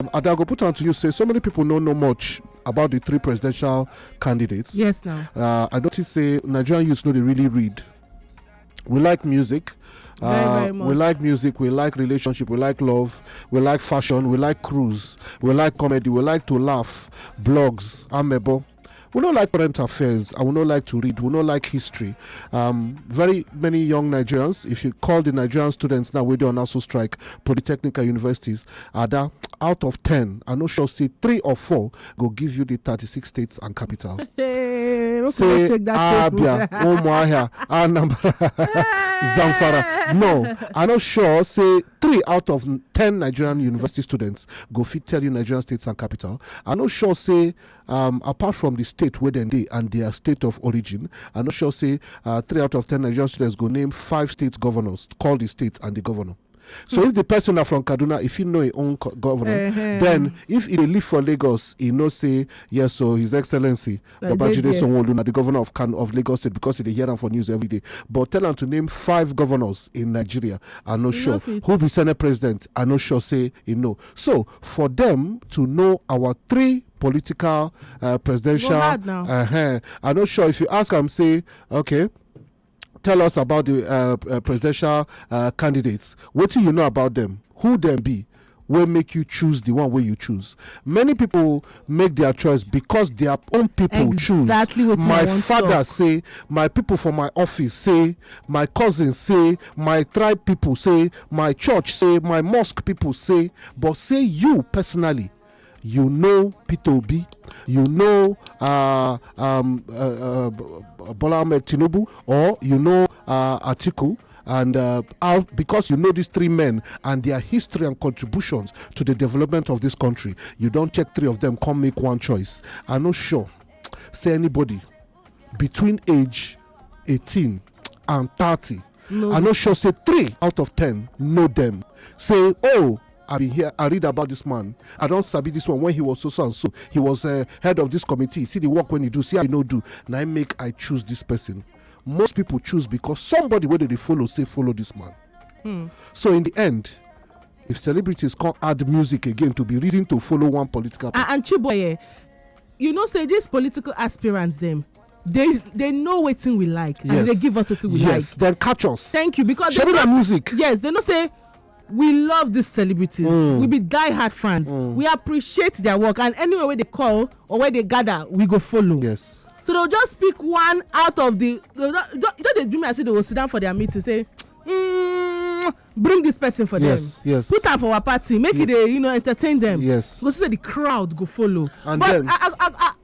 And I go put on to you, say so many people don't know much about the three presidential candidates. Yes, now. I notice say Nigerian youths know they really read. We like music. Very much. We like music, we like relationship, we like love, we like fashion, we like cruise, we like comedy, we like to laugh, blogs, amebo. We don't like current affairs, and we don't like to read, we don't like history. Very many young Nigerians, if you call the Nigerian students now, we do on also strike polytechnical universities, that out of 10, I know sure say 3 or 4 go give you the 36 states and capital. Say Abia, Umuahia, Anambra, Zamfara. No, I'm not sure. Say 3 out of 10 Nigerian university students go fit tell you Nigerian states and capital. I'm not sure. Say apart from the state where they and their state of origin, I'm not sure. Say 3 out of 10 Nigerian students go name 5 state governors, call the states and the governor. So if the person are from Kaduna, if you know his own governor, then if he live for Lagos, he know say yes, so His Excellency Babajide Sanwo-Olu, the governor of Lagos State, because he hear them for news every day. But tell him to name 5 governors in Nigeria. I'm not sure who be Senate President. I'm not sure say he know. So for them to know our 3 political presidential, I'm not sure if you ask them, say okay. Tell us about the presidential candidates. What do you know about them? Who them be? Will make you choose the one way you choose. Many people make their choice because their own people choose. What my father say, my people from my office say, my cousins say, my tribe people say, my church say, my mosque people say. But say you personally, you know Peter Obi, you know Bola Ahmed Tinubu, or you know Atiku, and because you know these 3 men and their history and contributions to the development of this country, you don't check 3 of them, come make one choice. I'm not sure. Say anybody between age 18 and 30. No. I'm not sure. Say 3 out of 10 know them. Say, oh, I've been here, I read about this man. I don't sabi this one when he was so and so. He was head of this committee. See the work when he do, see how he no do. Now I choose this person. Most people choose because somebody whether they follow, say follow this man. So in the end, if celebrities can't add music again to be reason to follow one political party. And Chiboye, you know, say these political aspirants them. They know what thing we like, and they give us what we like. Yes, then catch us. Thank you, because show me that music. Yes, they don't say we love these celebrities. We be die-hard fans. We appreciate their work, and anywhere where they call or where they gather, we go follow. Yes. So they'll just pick one out of the. They do me as if they will sit down for their meeting, say, bring this person for them. Yes. Put them for our party. Make it entertain them. Yes. Go see the crowd go follow. And but then, I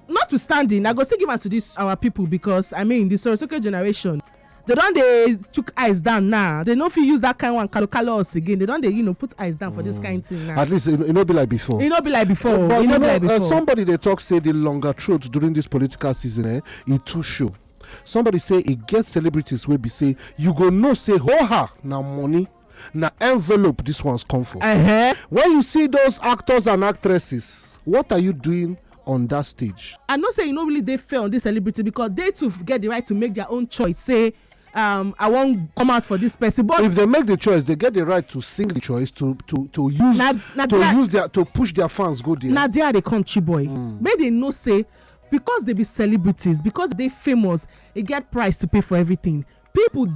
notwithstanding, I go still give am to this our people, because I mean the Sorosoko generation, they took eyes down now. They no fit use that kind one kalo us again. They put eyes down for this kind of thing now. At least it no be like before. It no be like before. But somebody they talk say the longer truth during this political season, it too show. Somebody say it gets celebrities where be say you go no say ha now money. Now envelope this one's come for. When you see those actors and actresses, what are you doing on that stage? I know say really they fair on this celebrity, because they too get the right to make their own choice. Say I won't come out for this person, but if they make the choice, they get the right to sing the choice, to push their fans go there. Now they country boy. May they know say because they be celebrities, because they famous, they get price to pay for everything. People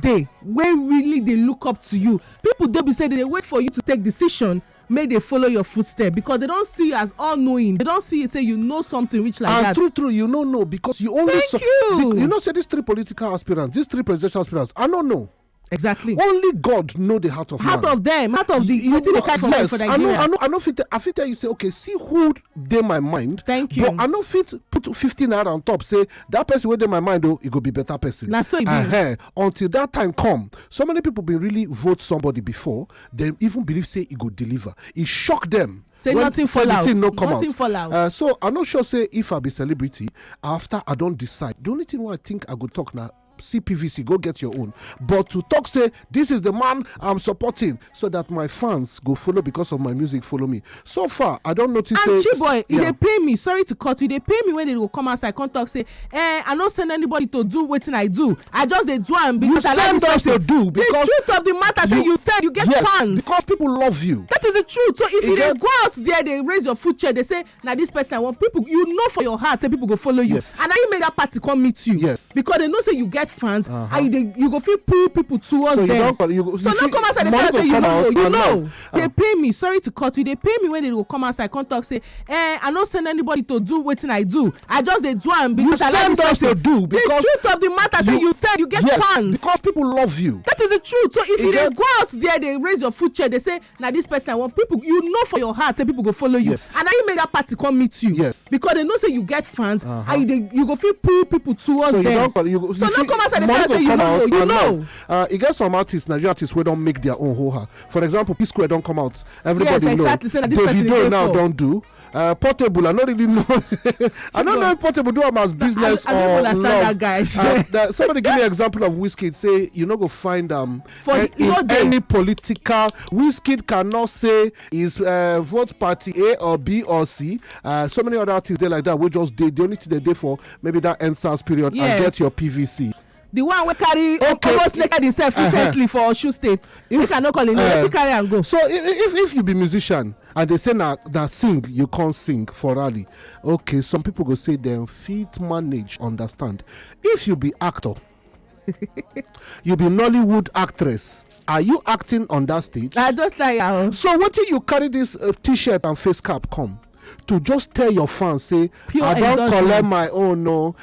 when really they look up to you. People they be say they wait for you to take decision. May they follow your footsteps, because they don't see you as all knowing. They don't see you say you know something which like that. And true, you don't know, because you only you know say these 3 political aspirants, these 3 presidential aspirants, I don't know. Exactly. Only God know the heart of man. Heart of them, heart of the yes, for Nigeria. I know fit tell you say, okay, see who dey my mind. Thank you. But I know fit put 15 naira on top, say that person wey dey my mind, it go be better person. That's so it be. Until that time come, so many people been really vote somebody before, they even believe say it go deliver. It shock them. Say nothing fall out. Nothing fall out. So I'm not sure say if I be celebrity, after I don't decide. The only thing I think I go talk now, see PVC, go get your own. But to talk, say, this is the man I'm supporting, so that my fans go follow because of my music, follow me. So far, I don't notice. And Chiboy, they pay me, sorry to cut you, they pay me when they will come outside, come talk, say, I don't send anybody to do what I do. I just they do them because I like this person. Do because the truth of the matter, say you said you get fans. Because people love you. That is the truth. So if you go out there, they raise your food chair, they say, now this person I want people, you know for your heart, say people go follow you. Yes. And now you make that party come meet you. Yes. Because they know say you get fans, and you go feel pull people towards them. So now come outside, they say you know. They pay me, sorry to cut you, they pay me when they will come outside, come talk, say, I don't send anybody to do what I do. I just they do them because I like this person. Do because the truth of the matter, say you said you get fans. Because people love you. That is the truth. So if you go out there, they raise your food chair, they say, now this person I want people, you know for your heart, say people go follow you. Yes. And now you make that party come meet you. Yes. Because they know say you get fans, and you go feel pull people towards them. So now come outside and say you know. You get some artists, Nigerian artists, who don't make their own ho-ha. For example, P Square don't come out. Everybody know. Exactly. Say that this person Davido now don't do. Portable, I don't really know. I don't know if Portable do them as business I don't understand that guy. Somebody give me an example of Wizkid. Say you not go find in any political. Wizkid cannot say is vote party A or B or C. So many other artists they like that. We just did the only thing they did for maybe that NSAS period and get your PVC. The one we carry almost naked himself recently for Oshu State. They cannot call him. Let's carry and go. So if you be musician and they say that sing, you can't sing for rally. Okay, some people go say them fit manage, understand. If you be actor, you be Nollywood actress. Are you acting on that stage? I just like So what till you carry this T-shirt and face cap come? To just tell your fans, say, I don't collect my own, no.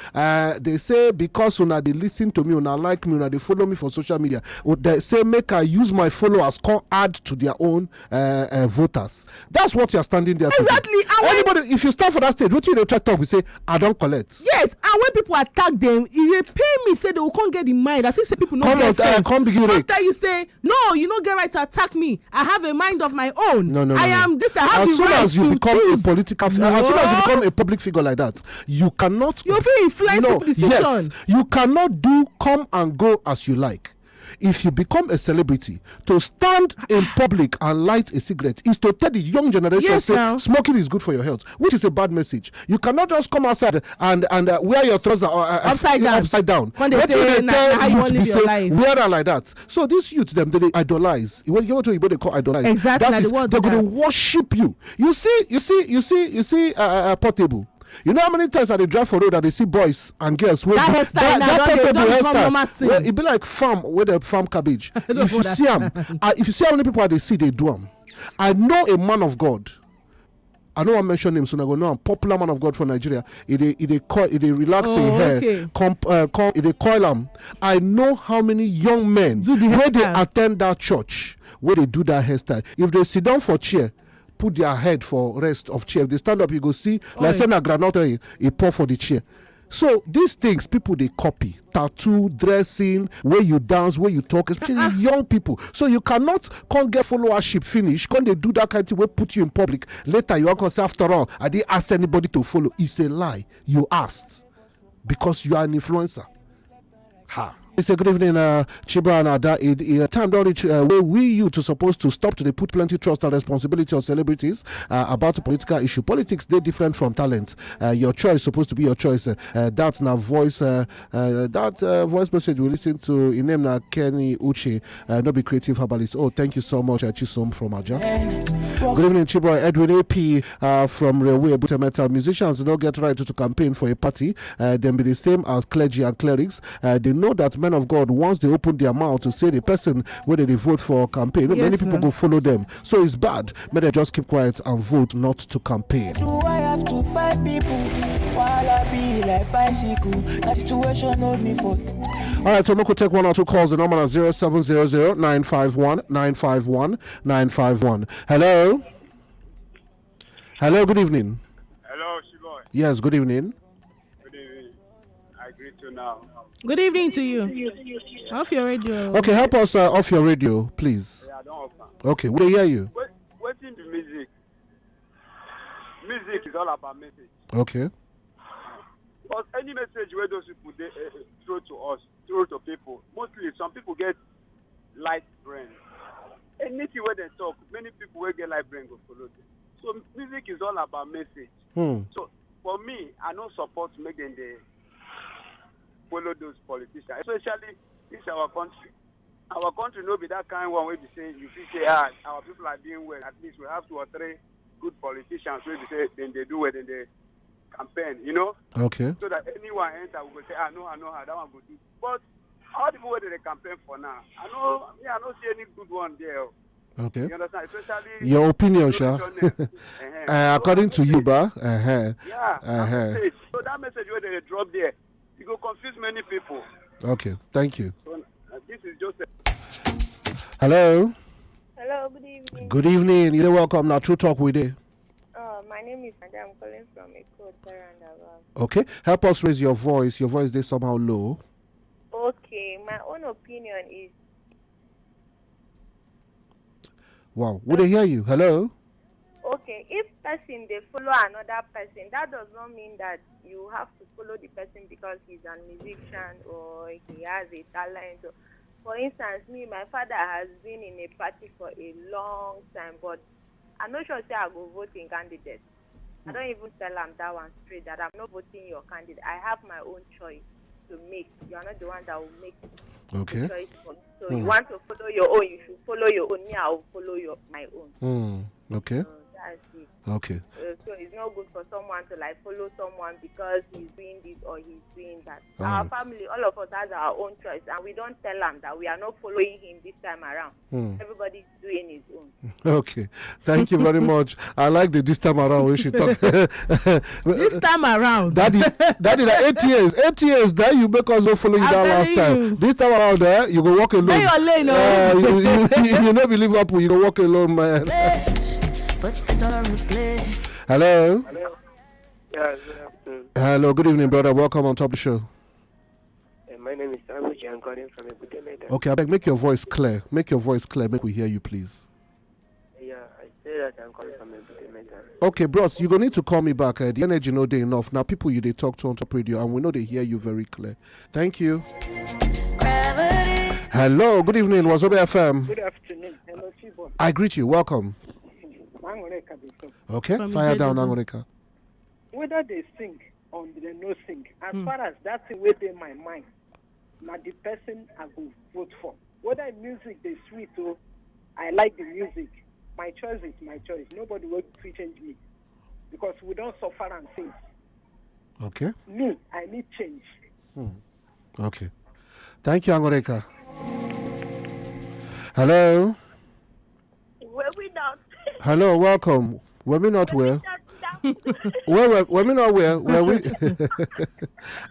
They say, because una they listen to me, una like me, una they follow me for social media. They say, make I use my followers, come add to their own voters. That's what you're standing there exactly. Anybody, if you stand for that stage, what you try to talk, we say, I don't collect. Yes, and when people attack them, if they pay me, say they will come get in mind. As if say people don't get sense. Come begin after you say, no, you don't get right to attack me. I have a mind of my own. No. I am this. I have as the right to choose. As soon as you become a political, as soon as you become a public figure like that, you cannot. You feel influence people decision. Yes, you cannot do come and go as you like. If you become a celebrity, to stand in public and light a cigarette is to tell the young generation say smoking is good for your health, which is a bad message. You cannot just come outside and wear your trousers upside down. When they say, how you want to live your life. Wear it like that. So these youths, them they idolize. When you go to Igbo, they call idolize. Exactly. That is, they're going to worship you. You see, Portable. You know how many times I drive for road that they see boys and girls with that portable hairstyle? Well, it be like farm with a farm cabbage. If you see them, if you see how many people they see, they do them. I know a man of God. I don't want to mention him, so I go know a popular man of God from Nigeria. He relax in hair, he coil them. I know how many young men where they attend that church, where they do that hairstyle. If they sit down for chair, put their head for rest of chair. If they stand up, you go see like saying a granite a pour for the chair. So these things people they copy. Tattoo, dressing, way you dance, way you talk, especially young people. So you cannot come get followership finish. Can't they do that kind of thing? We put you in public. Later you are gonna say, after all, I didn't ask anybody to follow. It's a lie. You asked because you are an influencer. It's a good evening, Chiba and Ada. Time don't reach where we you to supposed to stop to put plenty trust and responsibility on celebrities about a political issue. Politics they different from talent. Your choice supposed to be your choice. That's now voice. That voice message we listen to in name na Kenny Uche. No be creative herbalist. Oh, thank you so much, Chisom from Aja. Good evening, Chiba. Edwin AP from Railway Butameta. Musicians do not get right to campaign for a party. Then be the same as clergy and clerics. They know that men of God, once they open their mouth to say the person whether they vote for campaign, many people go follow them. So it's bad. May they just keep quiet and vote not to campaign. Do I have to fight people while I be like bicycle? That situation hold me for. All right, Tomoko take one or two calls. The number is 0700 951 951 951. Hello. Hello. Good evening. Hello, Shiboy. Yes. Good evening. Good evening. I greet you now. Good evening to you. Off your radio. Okay, help us off your radio, please. Yeah, I don't offer. Okay, we hear you. Waiting the music. Music is all about message. Okay. Because any message where those people they, throw to us, throw to people, mostly some people get light brain. Anything where they talk, many people will get light brain go follow them. So music is all about message. So for me, I don't support making the follow those politicians, especially this our country. Our country no be that kind one where we say you feel say our people are doing well. At least we have 2 or 3 good politicians where we say then they do well, then they campaign, you know. Okay. So that anyone enter will say, I know how that one go do. But all the people where they campaign for now, I don't see any good one there. Okay. You understand? Especially your opinion, Sha. According to you, ba. Message. So that message where they drop there, it will confuse many people. Okay. Thank you. So, this is just Hello. Hello, good evening. Good evening. You're welcome. Now, True Talk with it. My name is Nada. I'm calling from a code roundabout. Okay. Help us raise your voice. Your voice is somehow low. Okay, my own opinion is. Wow. Would they hear you? Hello. Okay, if person they follow another person, that does not mean that you have to follow the person because he's a musician or he has a talent. For instance, my father has been in a party for a long time, but I'm not sure say I go vote in candidate. I don't even tell him that one straight that I'm not voting your candidate. I have my own choice to make. You are not the one that will make the choice for me. So you want to follow your own, you should follow your own. Me, I will follow my own. Okay. So that's it. Okay. So it's not good for someone to like follow someone because he's doing this or he's doing that. All Our right. family, all of us has our own choice, and we don't tell him that we are not following him this time around. Everybody's doing his own. Okay. Thank you very much. I like the this time around we should talk. This time around. Daddy, like 8 years, that you make us go follow you I'm that last telling time. you. This time around there, you go walk alone. Lay your lane, you know be Liverpool, you go walk alone, man. Hello. Yes. Hello, good evening, brother. Welcome on top of the show. My name is Abuja. I'm calling from Ebute. Okay, I beg, make your voice clear. Make your voice clear. Make we hear you, please. Yeah, I say that I'm calling from Ebute. Okay, bros, you gonna need to call me back. The energy no day enough. Now people they talk to on top radio, and we know they hear you very clear. Thank you. Hello, good evening, Wazobe FM. Good afternoon. Hello, Chibo. I greet you. Welcome. Okay, From fire down, Ijebu. Angorika. Whether they sing or they no sing, as far as that's within my mind, now the person I will vote for. Whether music they sweet or I like the music, my choice is my choice. Nobody will change me because we don't suffer and sing. Okay. Me, I need change. Okay. Thank you, Angorika. Hello. Were we not? Hello, welcome. Were we not well? Were we not well? Were we?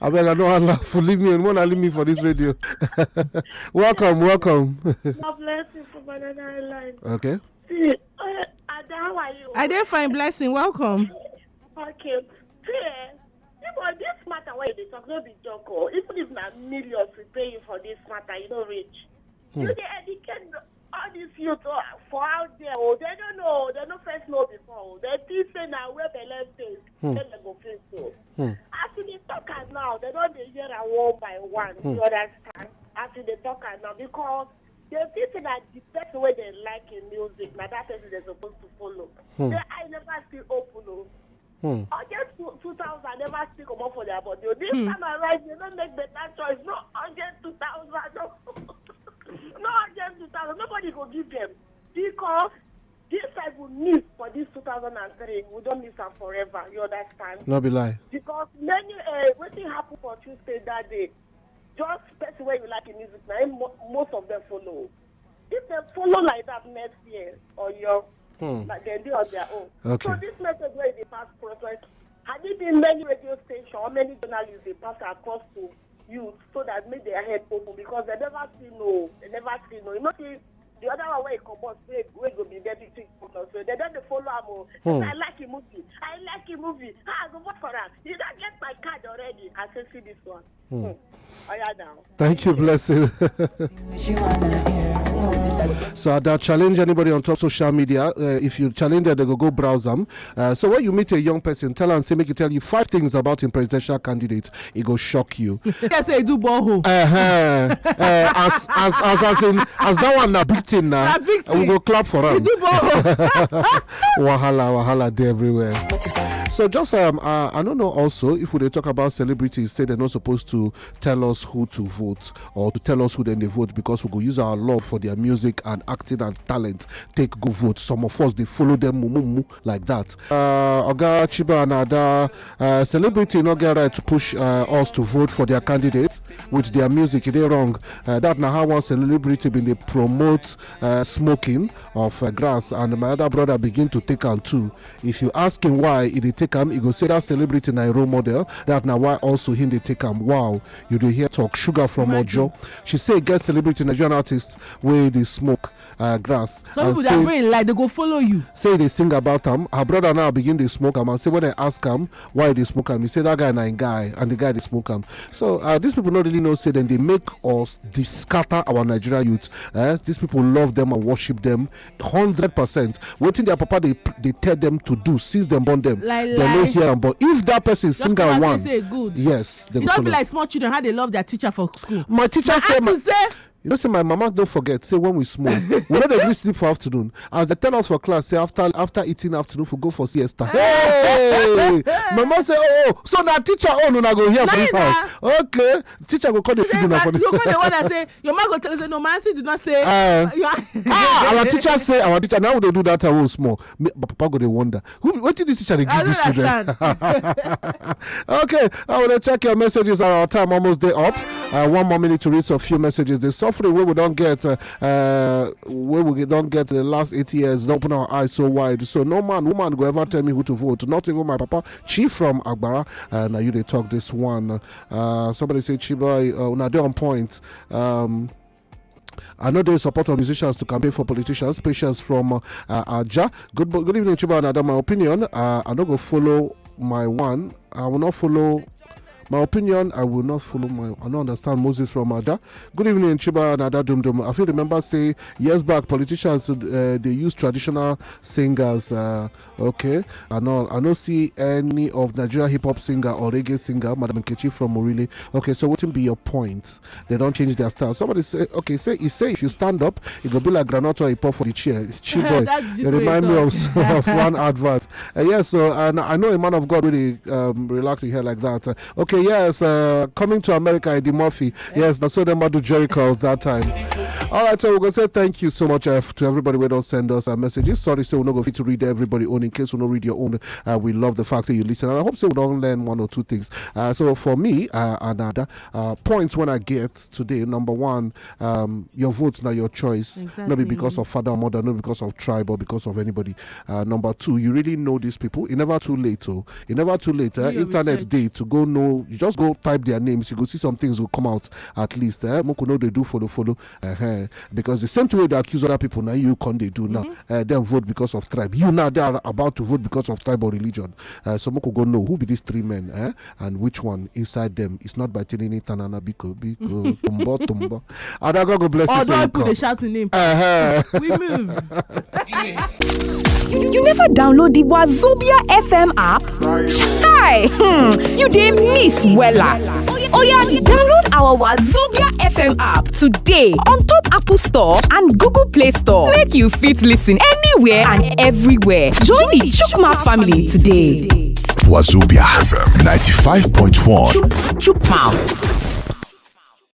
I beg, I don't laugh. Leave me alone. Leave me for this radio. Welcome. God bless you for Banana Island. Okay. See, Ada, how are you? I did find blessing. Welcome. Okay. See, this matter where they talk, no be joke. Even if na millions we pay you for this matter, you don't reach. You dey educate all these youth for out there. They don't know. They don't first know before. They think say now where the left is, then they go face so. After they talk now, they don't dey hear one by one. You understand? After they talk now, because they think that the person where they like in music, now that person they're supposed to follow. I never see open. Against 2000, never speak about for their body. This time around, they don't make better choice. No, against 2000, no. No, against 2000, nobody will give them. Because this type will miss for this 2003. We don't miss them forever. You understand? No be lie. Because many, what happened for Tuesday that day, just person where you like in music, now most of them follow. If they follow like that next year or year, like they do on their own. Okay. So this message where they pass process, had it been many radio stations or many journalists they pass across to youth so that make their head open because they never see no. You know, see, the other one where it comes out, we go be deputy governor. So they don't follow him. I like a movie. I go vote for that. You don't get my card already. I say see this one. now. Thank you, blessing. So that challenge anybody on top social media. If you challenge them, they go browse them. So when you meet a young person, tell her and say, make it tell you 5 things about a presidential candidate. It go shock you. I say do borehole. As that one na big thing now. We go clap for them. Wahala there everywhere. So just I don't know also if we talk about celebrities, say they're not supposed to tell us who to vote or to tell us who then they vote, because we go use our love for their music and acting and talent take go vote. Some of us they follow them like that. Oga Chiba and Ada, celebrity not get right to push us to vote for their candidate with their music. They wrong. That now how one celebrity been they promote smoking of grass, and my other brother begin to take on too. If you ask him why he take him, he go say that celebrity na a role model. That now why also him they take him. Wow, you do hear talk Sugar from Ojo. She say get celebrity Nigerian artists where they smoke grass. Some people that brain like they go follow you. Say they sing about them. Her brother now begin to smoke him, and say when I ask him why they smoke him, he say that guy na a guy, and the guy they smoke him. So these people not really know. Say then they make us scatter our Nigerian youth. These people love them and worship them 100%. Waiting their papa they tell them to do, seize them, burn them. They don't hear them. But if that person sing a one, yes, they you don't be like small children how they love their teacher for school. My teacher say you know, say my mama don't forget. Say when we small, we don't really sleep for afternoon. As they tell us for class, say after eating afternoon, we go for siesta. Hey, mama say, oh, so now teacher no go here for this house. Okay, teacher go call the signal for the. You call the one that say your mom go tell you say no, my auntie did not say. Our teacher say now we don't do that. I was small. Papa go they wonder what did this teacher they give these children? Okay, I want to check your messages. Our time almost day up. 1 more minute to read a few messages. The suffering where we don't get the last 8 years, don't open our eyes so wide. So no man, woman go ever tell me who to vote. Not even my papa. Chief from Agbara. Now you they talk this one. Somebody say Chiba, now they're on point. I know they support our musicians to campaign for politicians. Patience from Aja. Good evening, Chiba. And my opinion, I don't go follow my one. I will not follow. My opinion, I will not follow I don't understand Moses from Ada. Good evening, Chiba and Ada Dum. I feel remember say years back politicians they use traditional singers. Okay, I don't see any of Nigeria hip hop singer or reggae singer, Madam Nkechi from Morile. Okay, so what will be your point? They don't change their style. Somebody say, okay, say if you stand up, it will be like granite or a pop for the chair. Chiboy, they remind me of one advert. Yes, so and I know a man of God really relaxing here like that. Okay, yes, coming to America, Eddie Murphy. Yes, that's so them do Jericho that time. All right, so we're gonna say thank you so much to everybody who don't send us messages. Sorry, so we're not going to read everybody own. In case we don't read your own, we love the fact that you listen, and I hope so we don't learn 1 or 2 things. So for me, another points when I get today. Number 1, your vote's not your choice. Exactly. Not because of father or mother, not because of tribe or because of anybody. Number 2, you really know these people. It's never too late. It's never too late. Internet day to go know. You just go type their names. You go see some things will come out at least. Moko know they do follow. Because the same way they accuse other people now, you can't they do now. Then vote because of tribe. You now they are about to vote because of tribe or religion. So Moko go know who be these 3 men, and which one inside them. It's not by telling it Tanana Biko Tumbo. Adago go bless you. Oh, don't put the shouting name. We move. You never download the Wazobia FM app? Chai! You didn't miss Wella. Oh yeah, download our Wazobia FM app today on top Apple Store and Google Play Store. Make you fit listen anywhere and everywhere. Join the Chookmouth family today. Wazobia FM 95.1. Chookmouth.